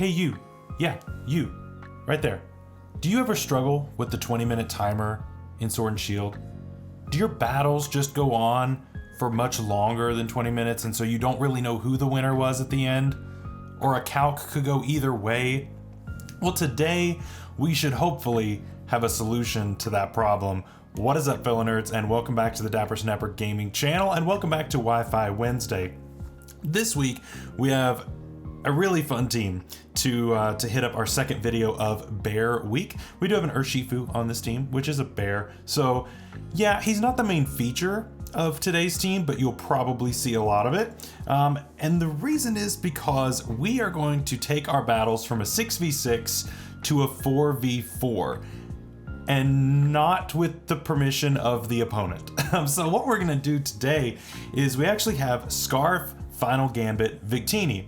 Hey you, yeah, you, right there. Do you ever struggle with the 20-minute timer in Sword and Shield? Do your battles just go on for much longer than 20 minutes and so you don't really know who the winner was at the end? Or a calc could go either way? Well, today we should hopefully have a solution to that problem. What is up, fellow nerds, and welcome back to the Dapper Snapper Gaming channel, and welcome back to Wi-Fi Wednesday. This week we have a really fun team to hit up our second video of Bear Week. We do have an Urshifu on this team, which is a bear. So yeah, he's not the main feature of today's team, but you'll probably see a lot of it. And the reason is because we are going to take our battles from a 6v6 to a 4v4. And not with the permission of the opponent. So what we're gonna do today is we actually have Scarf, Final Gambit, Victini.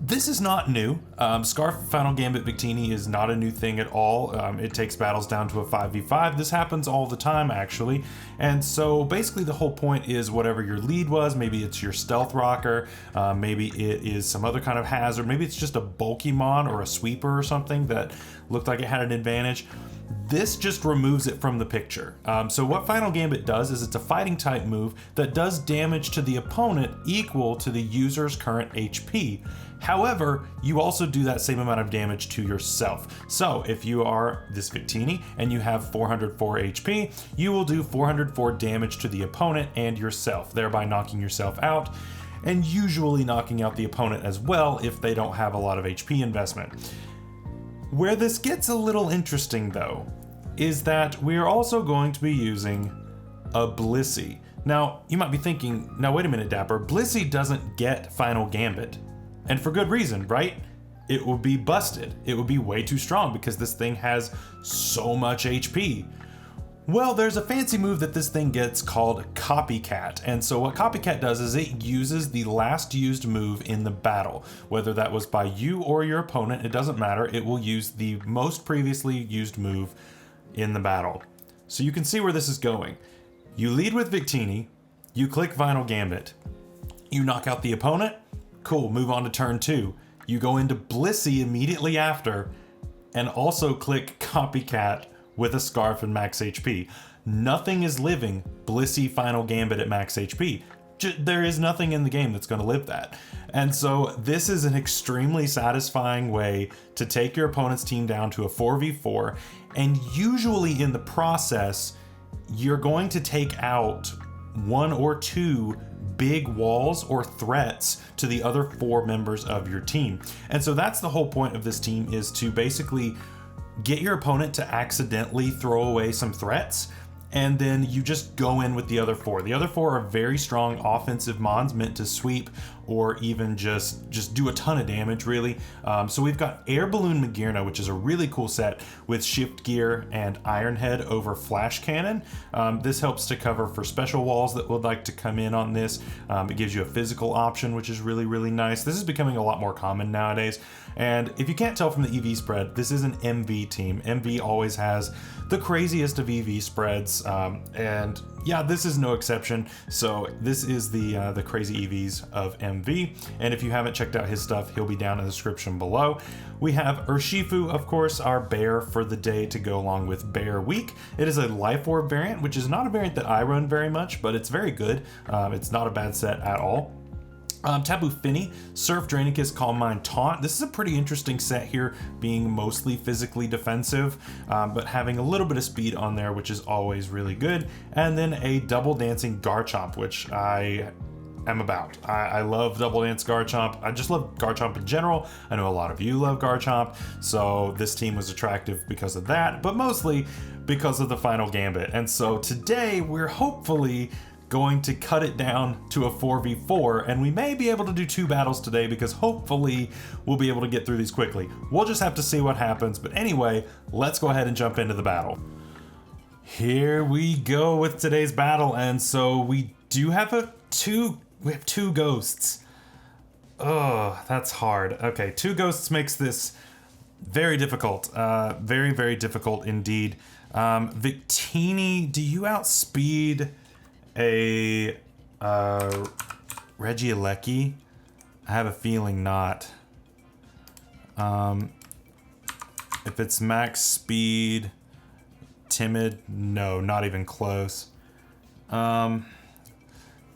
This is not new. Scarf, Final Gambit, Victini is not a new thing at all. It takes battles down to a 5v5. This happens all the time, actually. And so basically the whole point is whatever your lead was, maybe it's your stealth rocker, maybe it is some other kind of hazard, maybe it's just a bulky mon or a sweeper or something that looked like it had an advantage. This just removes it from the picture. So what Final Gambit does is it's a fighting type move that does damage to the opponent equal to the user's current HP. However, you also do that same amount of damage to yourself. So if you are this Victini and you have 404 HP, you will do 404 damage to the opponent and yourself, thereby knocking yourself out, and usually knocking out the opponent as well if they don't have a lot of HP investment. Where this gets a little interesting though, is that we are also going to be using a Blissey. Now, you might be thinking, now wait a minute, Dapper, Blissey doesn't get Final Gambit. And for good reason, right? It would be busted. It would be way too strong because this thing has so much HP. Well, there's a fancy move that this thing gets called Copycat. And so what Copycat does is it uses the last used move in the battle. Whether that was by you or your opponent, it doesn't matter. It will use the most previously used move in the battle. So you can see where this is going. You lead with Victini, you click Final Gambit, you knock out the opponent, cool, move on to turn 2. You go into Blissey immediately after, and also click Copycat with a Scarf and max HP. Nothing is living Blissey Final Gambit at max HP. There is nothing in the game that's going to live that. And so this is an extremely satisfying way to take your opponent's team down to a 4v4, and usually in the process, you're going to take out 1 or 2 big walls or threats to the other 4 members of your team. And so that's the whole point of this team, is to basically get your opponent to accidentally throw away some threats, and then you just go in with the other 4. The other 4 are very strong offensive mons meant to sweep or even just do a ton of damage, really. So we've got Air Balloon Magearna, which is a really cool set with Shift Gear and Iron Head over Flash Cannon. This helps to cover for special walls that would like to come in on this. It gives you a physical option, which is really, really nice. This is becoming a lot more common nowadays. And if you can't tell from the EV spread, this is an MV team. MV always has the craziest of EV spreads, and yeah, this is no exception. So this is the crazy EVs of MV, and if you haven't checked out his stuff, he'll be down in the description below. We have Urshifu, of course, our bear for the day to go along with Bear Week. It is a Life Orb variant, which is not a variant that I run very much, but it's very good. It's not a bad set at all. Tabu Finny, Surf Drainicus, Calm Mind, Taunt. This is a pretty interesting set here, being mostly physically defensive, but having a little bit of speed on there, which is always really good. And then a Double Dancing Garchomp, which I am about. I love Double Dance Garchomp. I just love Garchomp in general. I know a lot of you love Garchomp, so this team was attractive because of that, but mostly because of the Final Gambit. And so today we're hopefully going to cut it down to a 4v4, and we may be able to do 2 battles today because hopefully we'll be able to get through these quickly. We'll just have to see what happens, but anyway, let's go ahead and jump into the battle. Here we go with today's battle, and so we do have we have 2 ghosts. Oh, that's hard. Okay, 2 ghosts makes this very difficult. Very, very difficult indeed. Victini, do you outspeed a Regieleki? I have a feeling not. If it's max speed, timid, no, not even close. Dang,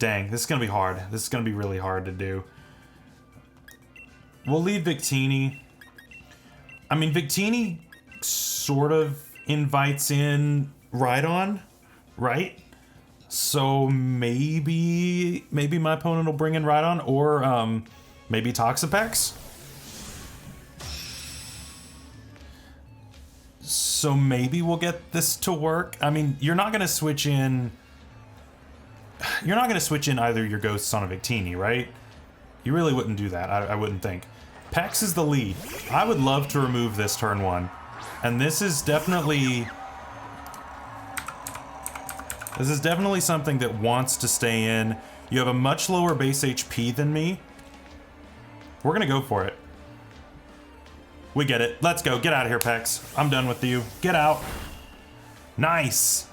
this is gonna be hard. This is gonna be really hard to do. We'll leave Victini. I mean, Victini sort of invites in Rhydon, right? So maybe my opponent will bring in Rhydon, or maybe Toxapex. So maybe we'll get this to work. I mean, you're not gonna switch in either your ghosts on a Victini, right? You really wouldn't do that, I wouldn't think. Pex is the lead. I would love to remove this turn 1. And this is definitely something that wants to stay in. You have a much lower base HP than me. We're gonna go for it. We get it. Let's go. Get out of here, Pex. I'm done with you. Get out. Nice.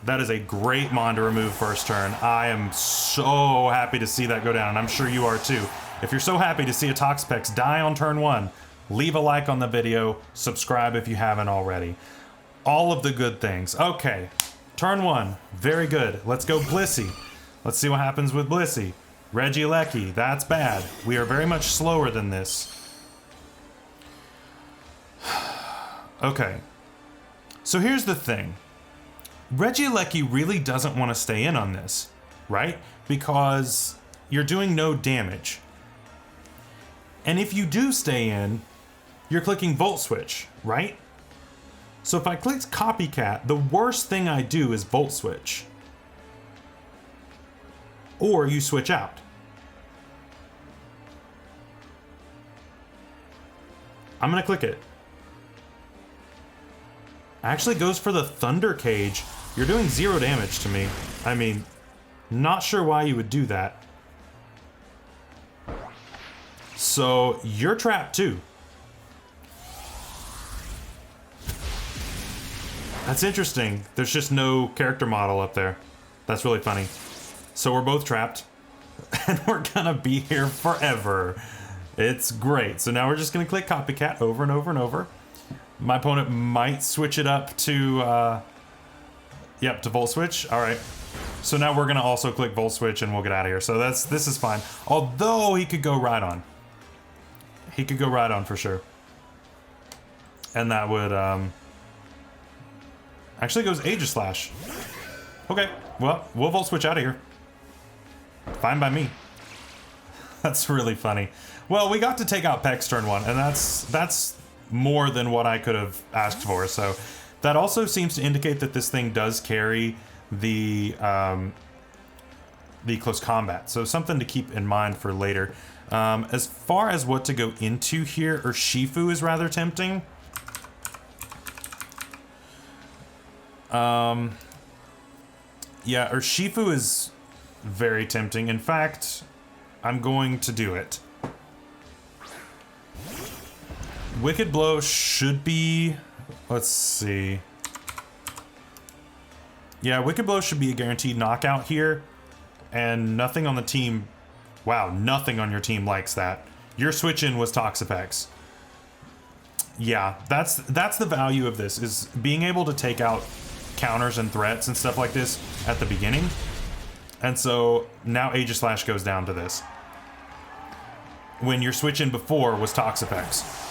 That is a great Mon to remove first turn. I am so happy to see that go down, and I'm sure you are too. If you're so happy to see a Toxapex die on turn 1, leave a like on the video, subscribe if you haven't already. All of the good things. Okay, turn 1, very good. Let's go Blissey. Let's see what happens with Blissey. Regieleki, that's bad. We are very much slower than this. Okay, so here's the thing. Regieleki really doesn't want to stay in on this, right? Because you're doing no damage. And if you do stay in, you're clicking Volt Switch, right? So if I click Copycat, the worst thing I do is Volt Switch. Or you switch out. I'm gonna click it. Actually goes for the Thunder Cage. You're doing 0 damage to me. I mean, not sure why you would do that. So you're trapped too. That's interesting. There's just no character model up there. That's really funny. So we're both trapped and we're gonna be here forever. It's great. So now we're just gonna click Copycat over and over and over. My opponent might switch it up to, yep, to Volt Switch. All right. So now we're gonna also click Volt Switch and we'll get out of here. So this is fine. Although he could go Rhydon. He could go Rhydon for sure. And that would, actually goes Aegislash. Okay, well, we'll Volt Switch out of here. Fine by me. That's really funny. Well, we got to take out Pex turn 1, and that's more than what I could have asked for. So that also seems to indicate that this thing does carry the close combat. So something to keep in mind for later. As far as what to go into here, Urshifu is rather tempting. Yeah, Urshifu is very tempting. In fact, I'm going to do it. Wicked Blow should be... Let's see. Yeah, Wicked Blow should be a guaranteed knockout here. And nothing on the team... Wow, nothing on your team likes that. Your switch-in was Toxapex. Yeah, that's the value of this, is being able to take out counters and threats and stuff like this at the beginning. And so now Aegislash goes down to this. When your switch-in before was Toxapex.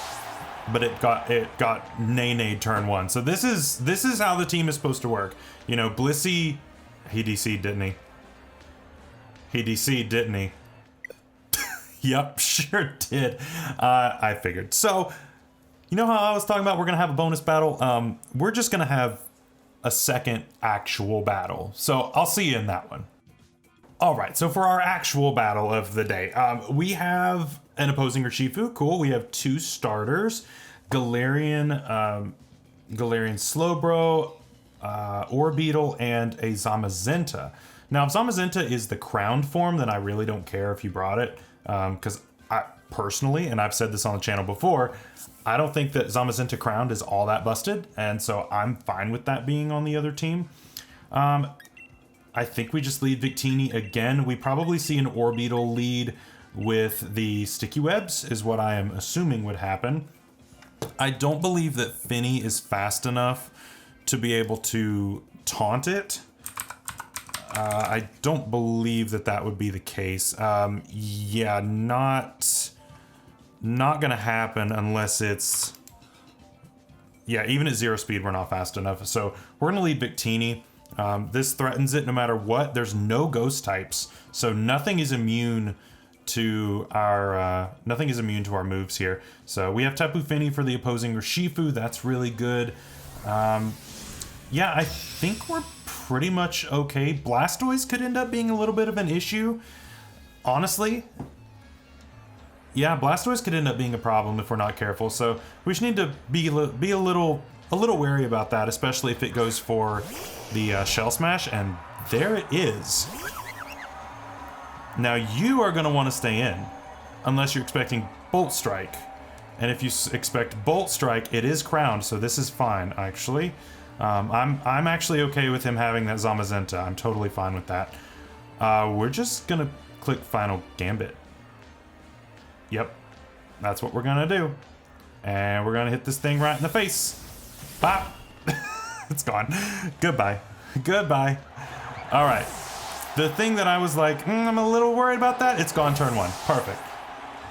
But it got nay-nayed turn 1. So this is how the team is supposed to work. You know, Blissey, he DC'd, didn't he? He DC'd, didn't he? Yep, sure did. I figured. So, you know how I was talking about we're gonna have a bonus battle? We're just gonna have a second actual battle. So I'll see you in that one. All right, so for our actual battle of the day, we have an opposing Urshifu. Cool. We have 2 starters, Galarian Slowbro, Orbeetle, and a Zamazenta. Now, if Zamazenta is the crowned form, then I really don't care if you brought it, because I personally, and I've said this on the channel before, I don't think that Zamazenta crowned is all that busted, and so I'm fine with that being on the other team. I think we just lead Victini again. We probably see an Orbeetle lead with the sticky webs is what I am assuming would happen. I don't believe that Finny is fast enough to be able to taunt it. I don't believe that that would be the case. Yeah, not gonna happen unless it's... Yeah, even at 0 speed, we're not fast enough. So we're gonna lead Victini. This threatens it no matter what. There's no ghost types, so nothing is immune to our moves here. So we have Tapu Fini for the opposing Urshifu. That's really good. Yeah, I think we're pretty much okay. Blastoise could end up being a little bit of an issue, honestly. Yeah, Blastoise could end up being a problem if we're not careful. So we just need to be a little wary about that, especially if it goes for the Shell Smash. And there it is. Now you are going to want to stay in, unless you're expecting Bolt Strike. And if you expect Bolt Strike, it is crowned, so this is fine, actually. I'm actually okay with him having that Zamazenta. I'm totally fine with that. We're just going to click Final Gambit. Yep, that's what we're going to do. And we're going to hit this thing right in the face. Bop! It's gone. Goodbye. Goodbye. All right. The thing that I was like, I'm a little worried about that, it's gone turn 1. Perfect.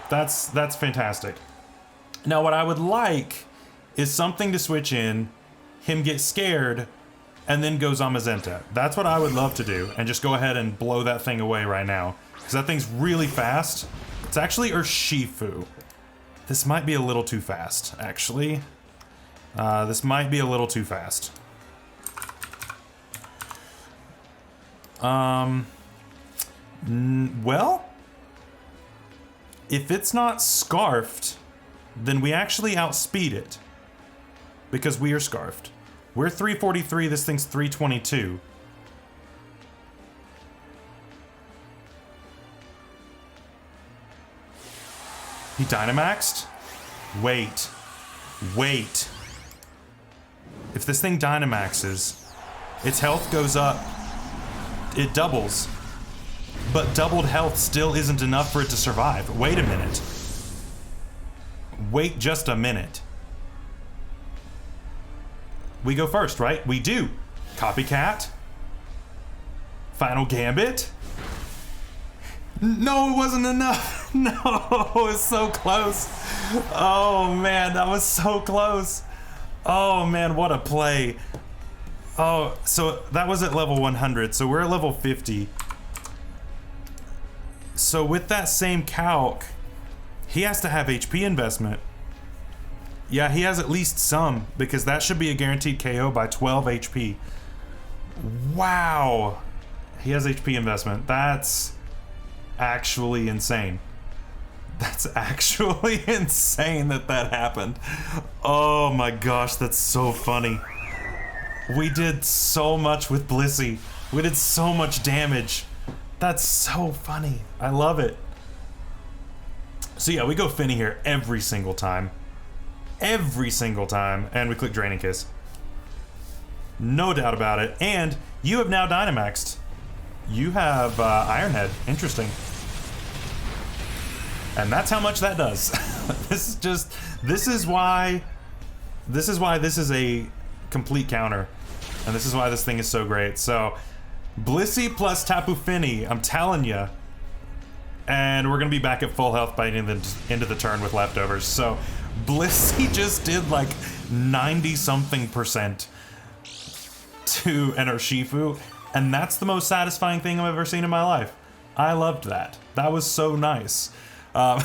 That's fantastic. Now what I would like is something to switch in, him get scared, and then go Zamazenta. That's what I would love to do, and just go ahead and blow that thing away right now. Because that thing's really fast. It's actually Urshifu. This might be a little too fast, actually. This might be a little too fast. Well, if it's not scarfed, then we actually outspeed it. Because we are scarfed. We're 343, this thing's 322. He Dynamaxed? Wait. Wait. If this thing Dynamaxes, its health goes up. It doubles. But doubled health still isn't enough for it to survive. Wait a minute. Wait just a minute. We go first, right? We do. Copycat. Final Gambit. No, it wasn't enough. No, it was so close. Oh man, that was so close. Oh man, what a play. Oh, so that was at level 100, so we're at level 50. So with that same calc, he has to have HP investment. Yeah, he has at least some, because that should be a guaranteed KO by 12 HP. Wow. He has HP investment. That's actually insane. That's actually insane that happened. Oh my gosh, that's so funny. We did so much with Blissey. We did so much damage. That's so funny. I love it. So yeah, we go Finny here every single time. Every single time. And we click Draining Kiss. No doubt about it. And you have now Dynamaxed. You have Iron Head. Interesting. And that's how much that does. This is why this is a complete counter. And this is why this thing is so great. So, Blissey plus Tapu Fini, I'm telling you. And we're going to be back at full health by the end of the turn with leftovers. So, Blissey just did like 90-something% to an Urshifu. And that's the most satisfying thing I've ever seen in my life. I loved that. That was so nice. Oh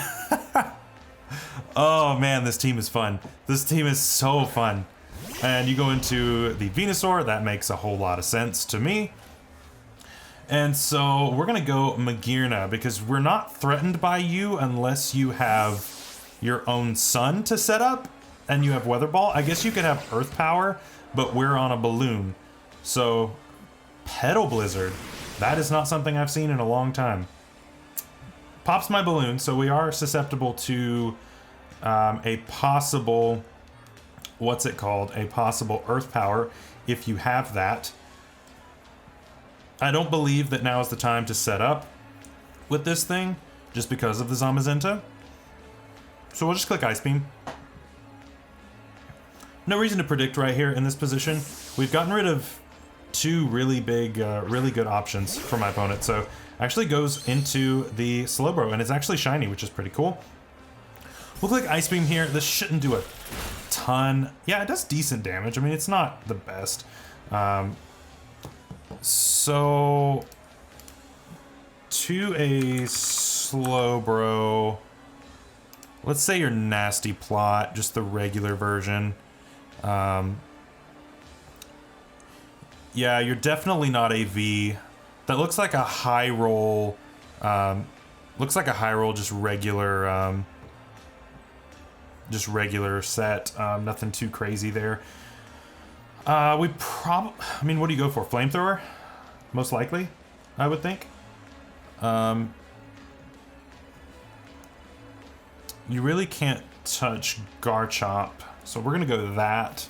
man, this team is fun. This team is so fun. And you go into the Venusaur, that makes a whole lot of sense to me. And so we're gonna go Magearna because we're not threatened by you unless you have your own sun to set up and you have Weather Ball. I guess you could have Earth Power, but we're on a balloon. So Petal Blizzard, that is not something I've seen in a long time. Pops my balloon, so we are susceptible to a possible, what's it called? A possible Earth Power if you have that. I don't believe that now is the time to set up with this thing just because of the Zamazenta. So we'll just click Ice Beam. No reason to predict right here in this position. We've gotten rid of two really big, really good options for my opponent. So actually goes into the Slowbro, and it's actually shiny, which is pretty cool. We'll click Ice Beam here. This shouldn't do a ton. Yeah, it does decent damage. I mean, it's not the best. So to a Slowbro, let's say your Nasty Plot, just the regular version. Yeah, you're definitely not a V. That looks like a high roll. Looks like a high roll, just regular set. Nothing too crazy there. I mean, what do you go for? Flamethrower? Most likely, I would think. You really can't touch Garchomp, so we're gonna go that.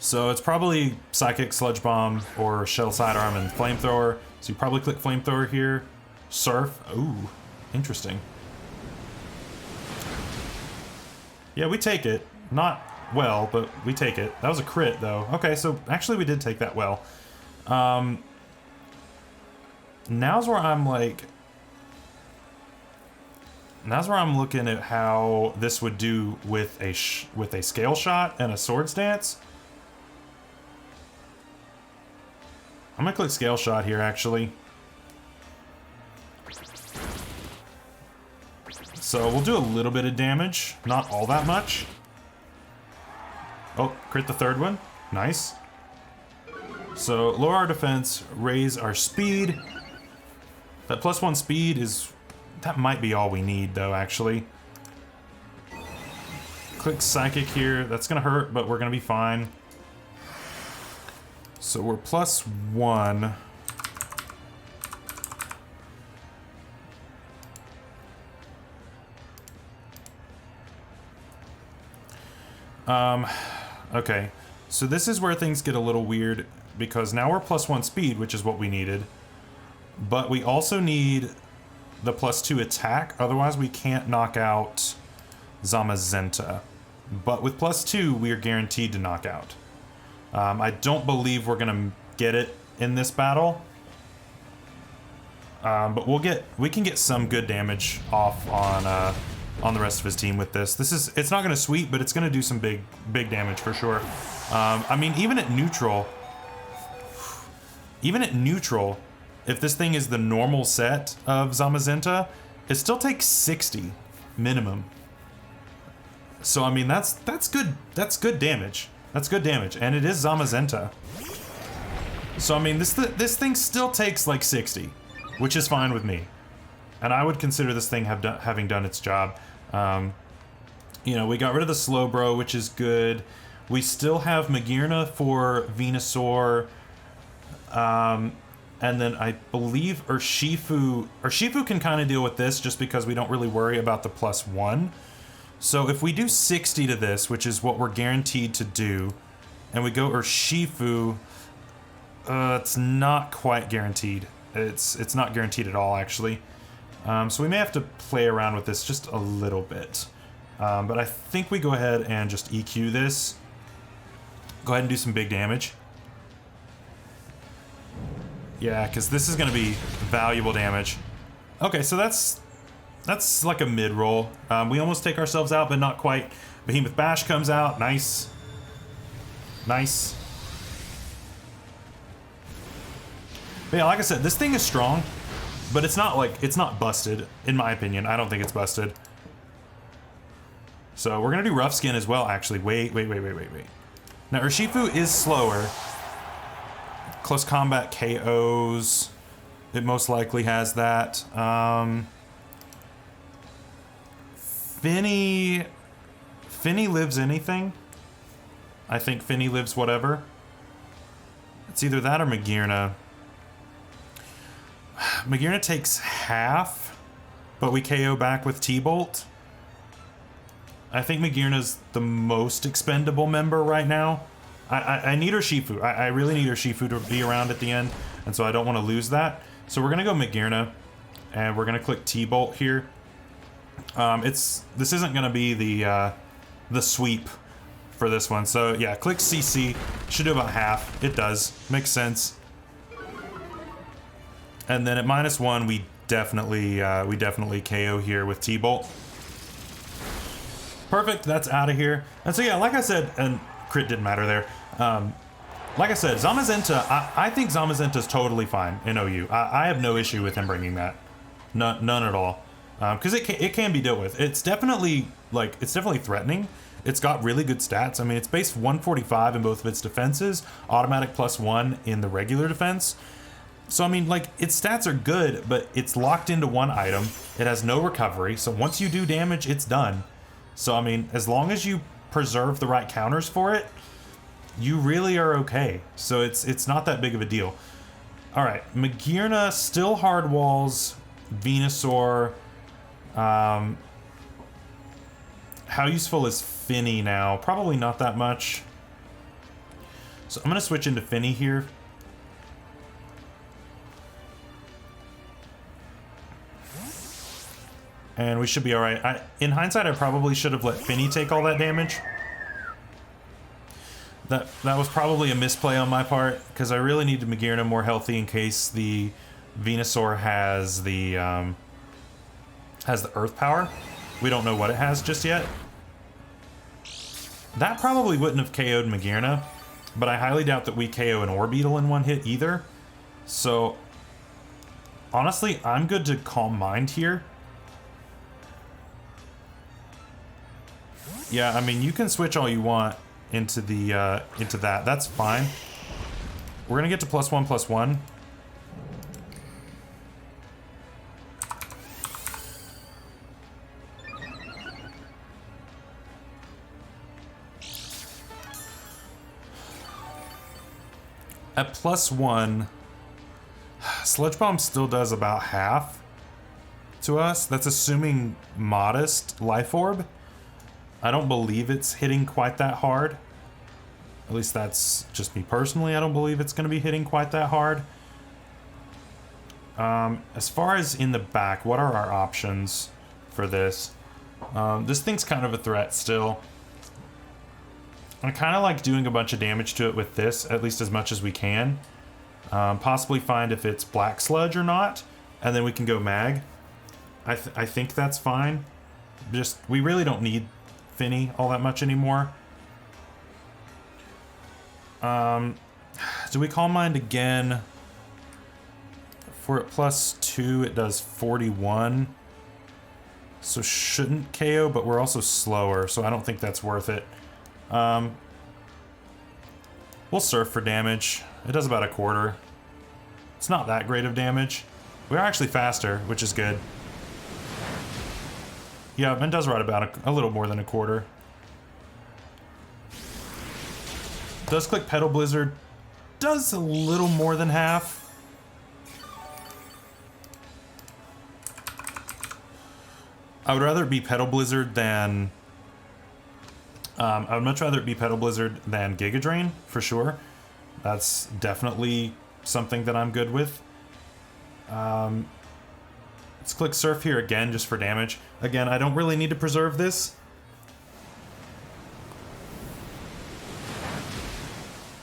So it's probably Psychic, Sludge Bomb, or Shell Sidearm and Flamethrower. So you probably click Flamethrower here. Surf. Ooh, interesting. Yeah, we take it. Not well, but we take it. That was a crit, though. Okay, so actually we did take that well. Now's where I'm like... Now's where I'm looking at how this would do with a Scale Shot and a Swords Dance. I'm gonna click Scale Shot here, actually. So we'll do a little bit of damage, not all that much. Oh, crit the third one. Nice. So lower our defense, raise our speed. That +1 speed is... That might be all we need, though, actually. Click Psychic here. That's gonna hurt, but we're gonna be fine. So we're +1. Okay. So this is where things get a little weird, because now we're +1 speed, which is what we needed. But we also need the +2 attack, otherwise we can't knock out Zamazenta. But with +2, we are guaranteed to knock out. I don't believe we're gonna get it in this battle. But we can get some good damage off on the rest of his team with this. It's not gonna sweep, but it's gonna do some big damage for sure. I mean, even at neutral, if this thing is the normal set of Zamazenta, it still takes 60 minimum. So I mean, that's good. That's good damage. That's good damage, and it is Zamazenta. So I mean, this thing still takes like 60, which is fine with me, and I would consider this thing having done its job. You know, we got rid of the Slowbro, which is good. We still have Magearna for Venusaur, and then I believe Urshifu can kind of deal with this just because we don't really worry about the +1. So if we do 60 to this, which is what we're guaranteed to do, and we go Urshifu, it's not quite guaranteed. It's not guaranteed at all, actually. So we may have to play around with this just a little bit. But I think we go ahead and just EQ this. Go ahead and do some big damage. Yeah, because this is going to be valuable damage. Okay, so that's like a mid-roll. We almost take ourselves out, but not quite. Behemoth Bash comes out. Nice. Nice. But yeah, like I said, this thing is strong, but it's not busted, in my opinion. I don't think it's busted. So we're going to do Rough Skin as well, actually. Wait. Now, Urshifu is slower. Close combat KOs. It most likely has that. Finny lives anything. I think Finny lives whatever. It's either that or Magearna. Magearna takes half, but we KO back with T-Bolt. I think Magearna's the most expendable member right now. I need Urshifu. I really need Urshifu to be around at the end, and so I don't want to lose that. So we're gonna go Magirna, and we're gonna click T-Bolt here. This isn't gonna be the sweep for this one. So yeah, click CC. Should do about half. It does. Makes sense. And then at -1, we definitely KO here with T-Bolt. Perfect. That's out of here. And so yeah, like I said, and crit didn't matter there. Like I said, Zamazenta, I think Zamazenta's totally fine in OU. I have no issue with him bringing that. None at all. Because it can be dealt with. It's definitely threatening. It's got really good stats. I mean, it's base 145 in both of its defenses, automatic +1 in the regular defense. So I mean, like, its stats are good, but it's locked into one item. It has no recovery, so once you do damage, it's done. So I mean, as long as you preserve the right counters for it, you really are okay. So it's not that big of a deal. All right, Magirna still hard walls, Venusaur. How useful is Finny now? Probably not that much. So I'm gonna switch into Finny here. And we should be all right. In hindsight, I probably should have let Finny take all that damage. That was probably a misplay on my part, because I really needed Magirna more healthy in case the Venusaur has the Earth Power. We don't know what it has just yet. That probably wouldn't have KO'd Magirna, but I highly doubt that we KO an Orbeetle in one hit either. So honestly, I'm good to Calm Mind here. Yeah, I mean, you can switch all you want into the into that. That's fine. We're gonna get to +1/+1. At +1, Sludge Bomb still does about half to us. That's assuming modest Life Orb. I don't believe it's hitting quite that hard. At least that's just me personally. I don't believe it's going to be hitting quite that hard. As far as in the back, what are our options for this? This thing's kind of a threat still. I kind of like doing a bunch of damage to it with this, at least as much as we can. Possibly find if it's Black Sludge or not, and then we can go Mag. I think that's fine. Just, we really don't need Finny all that much anymore. Do we Calm Mind again? For at +2, it does 41. So shouldn't KO, but we're also slower, so I don't think that's worth it. We'll Surf for damage. It does about 1/4. It's not that great of damage. We are actually faster, which is good. Yeah, it does right about a little more than 1/4. Does click Petal Blizzard. Does a little more than half. I would rather it be Petal Blizzard than... I would much rather it be Petal Blizzard than Giga Drain, for sure. That's definitely something that I'm good with. Let's click Surf here again, just for damage. Again, I don't really need to preserve this.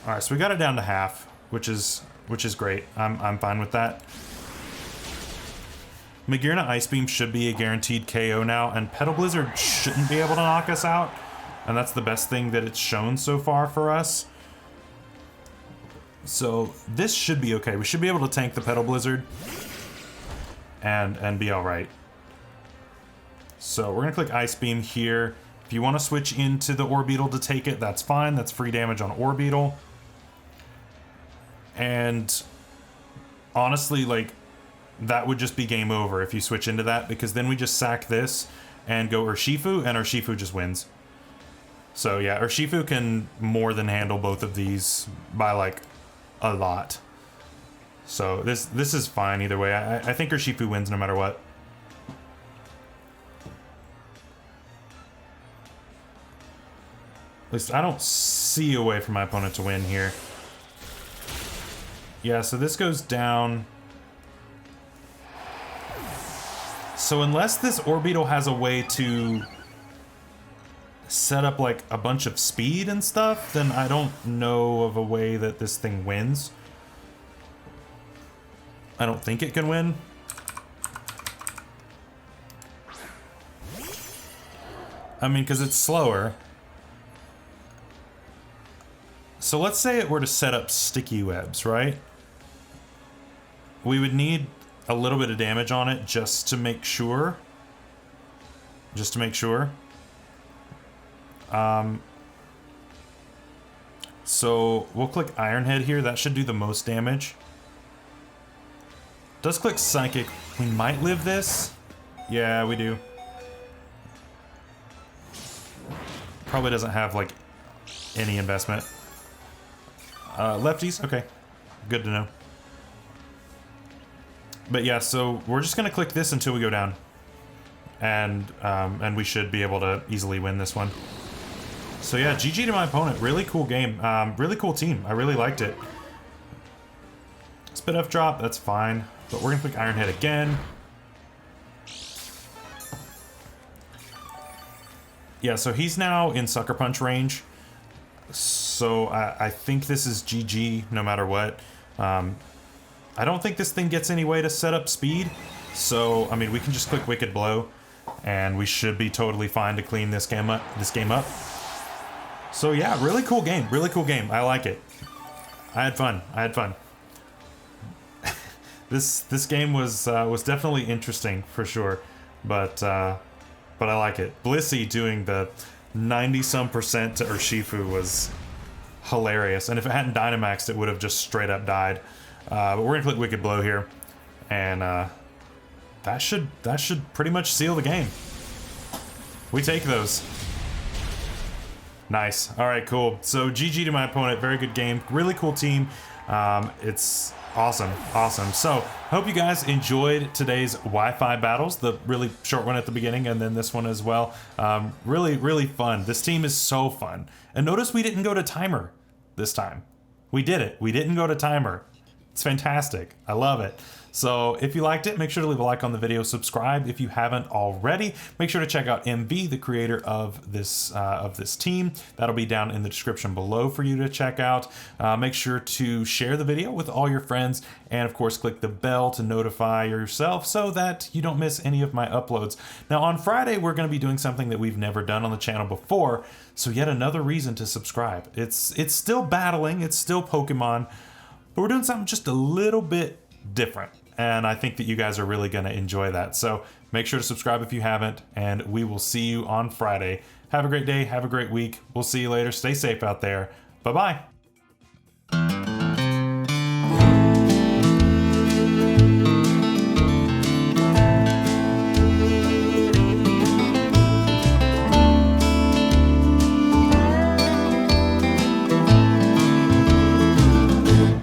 Alright, so we got it down to half, which is great. I'm fine with that. Magirna Ice Beam should be a guaranteed KO now, and Petal Blizzard shouldn't be able to knock us out. And that's the best thing that it's shown so far for us. So this should be okay. We should be able to tank the Petal Blizzard and be all right. So we're gonna click Ice Beam here. If you want to switch into the Orbeetle to take it, that's fine. That's free damage on Orbeetle. And honestly, like, that would just be game over if you switch into that, because then we just sack this and go Urshifu, and Urshifu just wins. So yeah, Urshifu can more than handle both of these by like a lot. So this is fine either way. I think Urshifu wins no matter what. At least I don't see a way for my opponent to win here. Yeah, so this goes down. So unless this Orbeetle has a way to set up like a bunch of speed and stuff, then I don't know of a way that this thing wins. I don't think it can win. I mean, because it's slower. So let's say it were to set up sticky webs, right? We would need a little bit of damage on it just to make sure. Just to make sure. So we'll click Ironhead here. That should do the most damage. Does click Psychic. We might live this. Yeah, we do. Probably doesn't have like any investment. Lefties, okay. Good to know. But yeah, so we're just gonna click this until we go down. And we should be able to easily win this one. So yeah, GG to my opponent. Really cool game. Really cool team. I really liked it. Spit F drop, that's fine. But we're gonna click Ironhead again. Yeah, so he's now in Sucker Punch range. So I think this is GG no matter what. I don't think this thing gets any way to set up speed. So, I mean, we can just click Wicked Blow and we should be totally fine to clean this game up. So yeah, really cool game. Really cool game. I like it. I had fun. This game was definitely interesting for sure, but I like it. Blissey doing the 90-some% to Urshifu was hilarious, and if it hadn't Dynamaxed, it would have just straight up died. But we're gonna click Wicked Blow here, and that should pretty much seal the game. We take those. Nice. All right, cool. So GG to my opponent. Very good game. Really cool team. It's awesome. So hope you guys enjoyed today's Wi-Fi battles, the really short one at the beginning and then this one as well. Really fun. This team is so fun. And notice we didn't go to timer this time. We did it. We didn't go to timer. It's fantastic. I love it. So if you liked it, make sure to leave a like on the video, subscribe if you haven't already. Make sure to check out MV, the creator of this team. That'll be down in the description below for you to check out. Make sure to share the video with all your friends, and of course click the bell to notify yourself so that you don't miss any of my uploads. Now on Friday, we're going to be doing something that we've never done on the channel before, so yet another reason to subscribe. It's still battling, it's still Pokemon, but we're doing something just a little bit different. And I think that you guys are really going to enjoy that. So make sure to subscribe if you haven't, and we will see you on Friday. Have a great day. Have a great week. We'll see you later. Stay safe out there. Bye-bye.